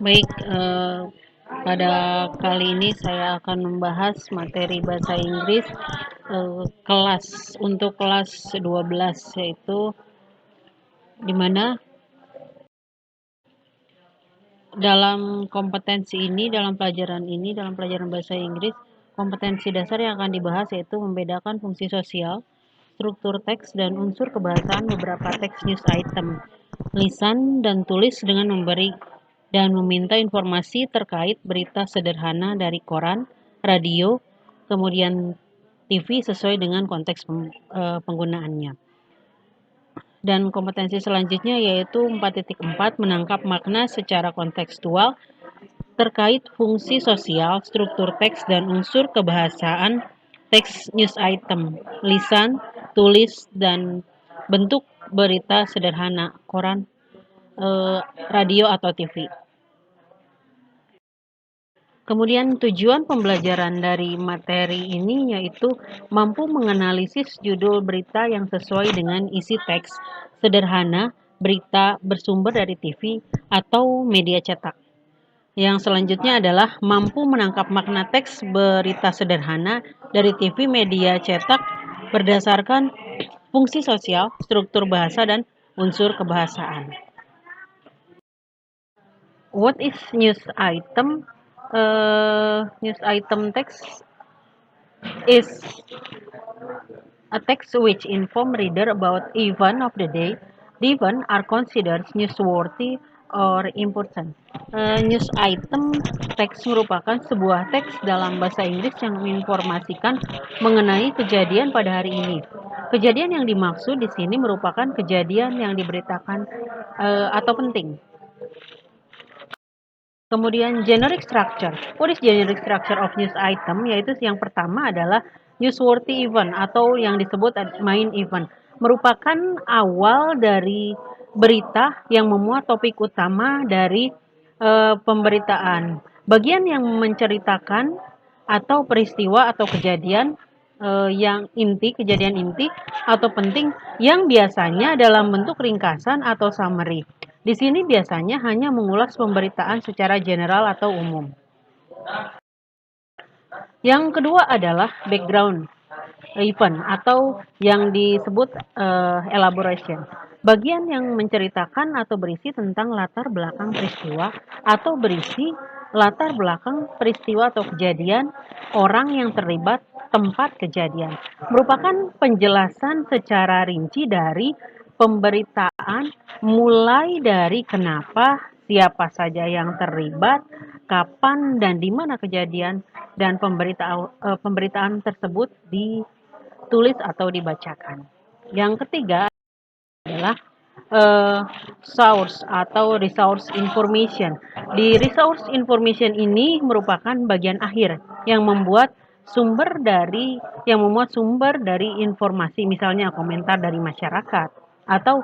Baik, pada kali ini saya akan membahas materi bahasa Inggris untuk kelas 12, yaitu di mana dalam pelajaran bahasa Inggris, kompetensi dasar yang akan dibahas yaitu membedakan fungsi sosial, struktur teks, dan unsur kebahasaan beberapa teks news item, lisan dan tulis dengan memberi dan meminta informasi terkait berita sederhana dari koran, radio, kemudian TV sesuai dengan konteks penggunaannya. Dan kompetensi selanjutnya yaitu 4.4 menangkap makna secara kontekstual terkait fungsi sosial, struktur teks, dan unsur kebahasaan teks news item, lisan, tulis, dan bentuk berita sederhana, koran, radio, atau TV. Kemudian tujuan pembelajaran dari materi ini yaitu mampu menganalisis judul berita yang sesuai dengan isi teks sederhana berita bersumber dari TV atau media cetak. Yang selanjutnya adalah mampu menangkap makna teks berita sederhana dari TV media cetak berdasarkan fungsi sosial, struktur bahasa, dan unsur kebahasaan. What is news item? News item text is a text which inform reader about event of the day. The event are considered newsworthy or important. News item teks merupakan sebuah teks dalam bahasa Inggris yang menginformasikan mengenai kejadian pada hari ini. Kejadian yang dimaksud di sini merupakan kejadian yang diberitakan atau penting. Kemudian generic structure. What is generic structure of news item? Yaitu yang pertama adalah newsworthy event atau yang disebut main event. Merupakan awal dari berita yang memuat topik utama dari pemberitaan. Bagian yang menceritakan atau peristiwa atau kejadian kejadian inti atau penting yang biasanya dalam bentuk ringkasan atau summary. Di sini biasanya hanya mengulas pemberitaan secara general atau umum. Yang kedua adalah background event atau yang disebut elaboration. Bagian yang menceritakan atau berisi tentang latar belakang peristiwa atau berisi latar belakang peristiwa atau kejadian, orang yang terlibat, tempat kejadian. Merupakan penjelasan secara rinci dari pemberitaan mulai dari kenapa, siapa saja yang terlibat, kapan dan di mana kejadian, dan pemberitaan tersebut ditulis atau dibacakan. Yang ketiga adalah source atau resource information. Di resource information ini merupakan bagian akhir yang memuat sumber dari informasi, misalnya komentar dari masyarakat atau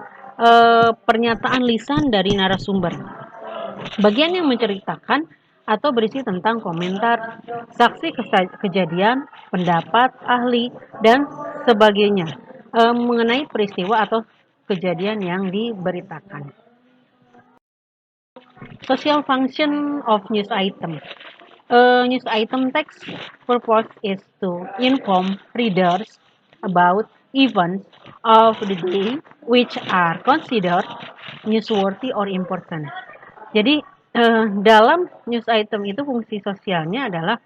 pernyataan lisan dari narasumber. Bagian yang menceritakan atau berisi tentang komentar, saksi kejadian, pendapat ahli, dan sebagainya mengenai peristiwa atau kejadian yang diberitakan. Social function of news item. News item text purpose is to inform readers about events of the day which are considered newsworthy or important. Jadi dalam news item itu fungsi sosialnya adalah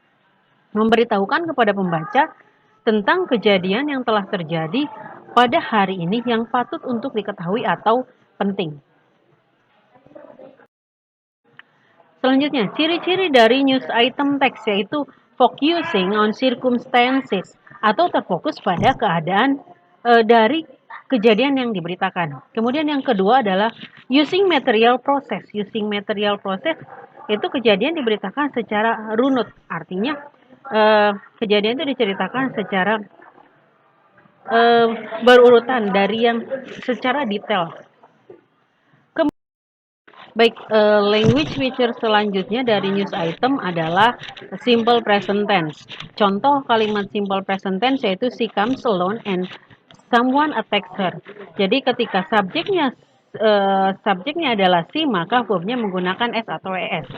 memberitahukan kepada pembaca tentang kejadian yang telah terjadi pada hari ini yang patut untuk diketahui atau penting. Selanjutnya, ciri-ciri dari news item text yaitu focusing on circumstances atau terfokus pada keadaan dari kejadian yang diberitakan. Kemudian yang kedua adalah using material process. Using material process itu kejadian diberitakan secara runut. Artinya kejadian itu diceritakan secara berurutan dari yang secara detail. Baik, language feature selanjutnya dari news item adalah simple present tense. Contoh kalimat simple present tense yaitu she comes alone and someone attacks her. Jadi ketika subjeknya subjeknya adalah si, maka verbnya menggunakan s atau es.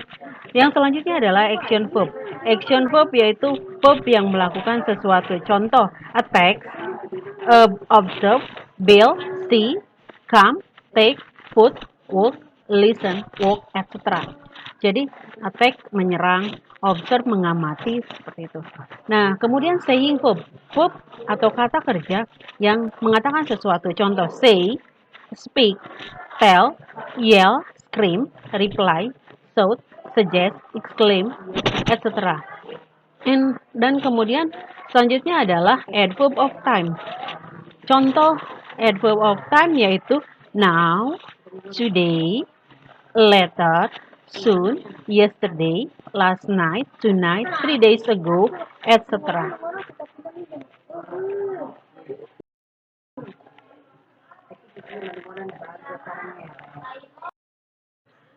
Yang selanjutnya adalah action verb. Action verb yaitu verb yang melakukan sesuatu. Contoh, attack, observe, build, see, come, take, put, walk, listen, walk, etc. Jadi attack menyerang, observe mengamati, seperti itu. Nah, kemudian saying verb, verb atau kata kerja yang mengatakan sesuatu. Contoh, say, speak, tell, yell, scream, reply, shout, suggest, exclaim, etc. Dan kemudian selanjutnya adalah adverb of time. Contoh adverb of time yaitu now, today, later, soon, yesterday, last night, tonight, 3 days ago, etc.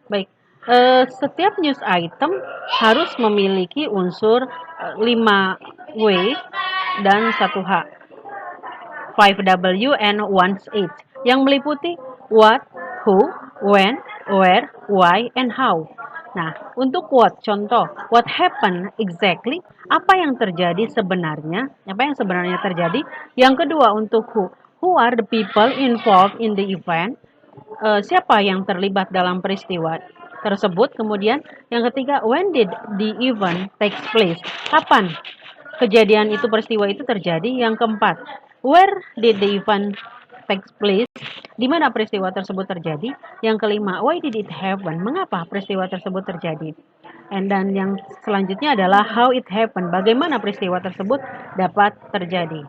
Baik, setiap news item harus memiliki unsur 5W dan 1H, 5W and 1H, yang meliputi what, who, when, where, why, and how. Nah, untuk what, contoh, what happened exactly, apa yang terjadi sebenarnya, apa yang sebenarnya terjadi. Yang kedua, untuk who are the people involved in the event, siapa yang terlibat dalam peristiwa tersebut. Kemudian yang ketiga, when did the event takes place, kapan kejadian itu, peristiwa itu terjadi. Yang keempat, where did the event takes place, di mana peristiwa tersebut terjadi. Yang kelima, why did it happen, mengapa peristiwa tersebut terjadi. Dan yang selanjutnya adalah how it happened, bagaimana peristiwa tersebut dapat terjadi.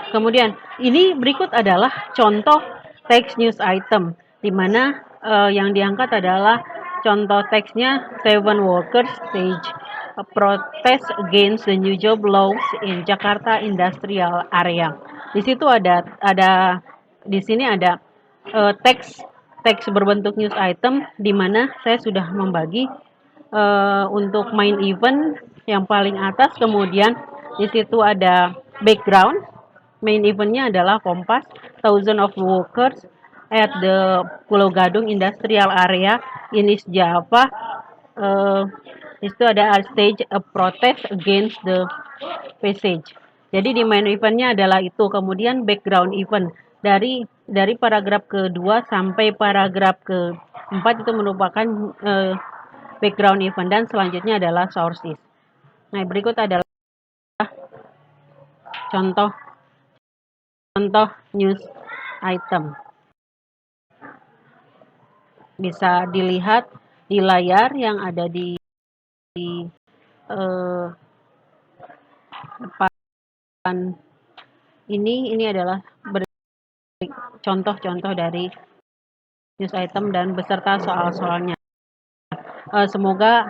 Kemudian ini berikut adalah contoh text news item, di mana yang diangkat adalah contoh teksnya, 7 workers stage a protest against the new job laws in Jakarta Industrial Area. Di situ di sini ada teks berbentuk news item, di mana saya sudah membagi untuk main event yang paling atas. Kemudian di situ ada background. Main eventnya adalah Kompas, thousand of workers at the Pulau Gadung Industrial Area in East Java. Itu ada stage a protest against the passage. Jadi di main eventnya adalah itu. Kemudian background event dari paragraf kedua sampai paragraf keempat itu merupakan background event, dan selanjutnya adalah sources. Nah, berikut adalah contoh news item. Bisa dilihat di layar yang ada di depan ini adalah contoh-contoh dari news item dan beserta soal-soalnya. Semoga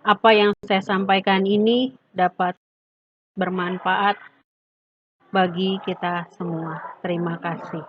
apa yang saya sampaikan ini dapat bermanfaat bagi kita semua. Terima kasih.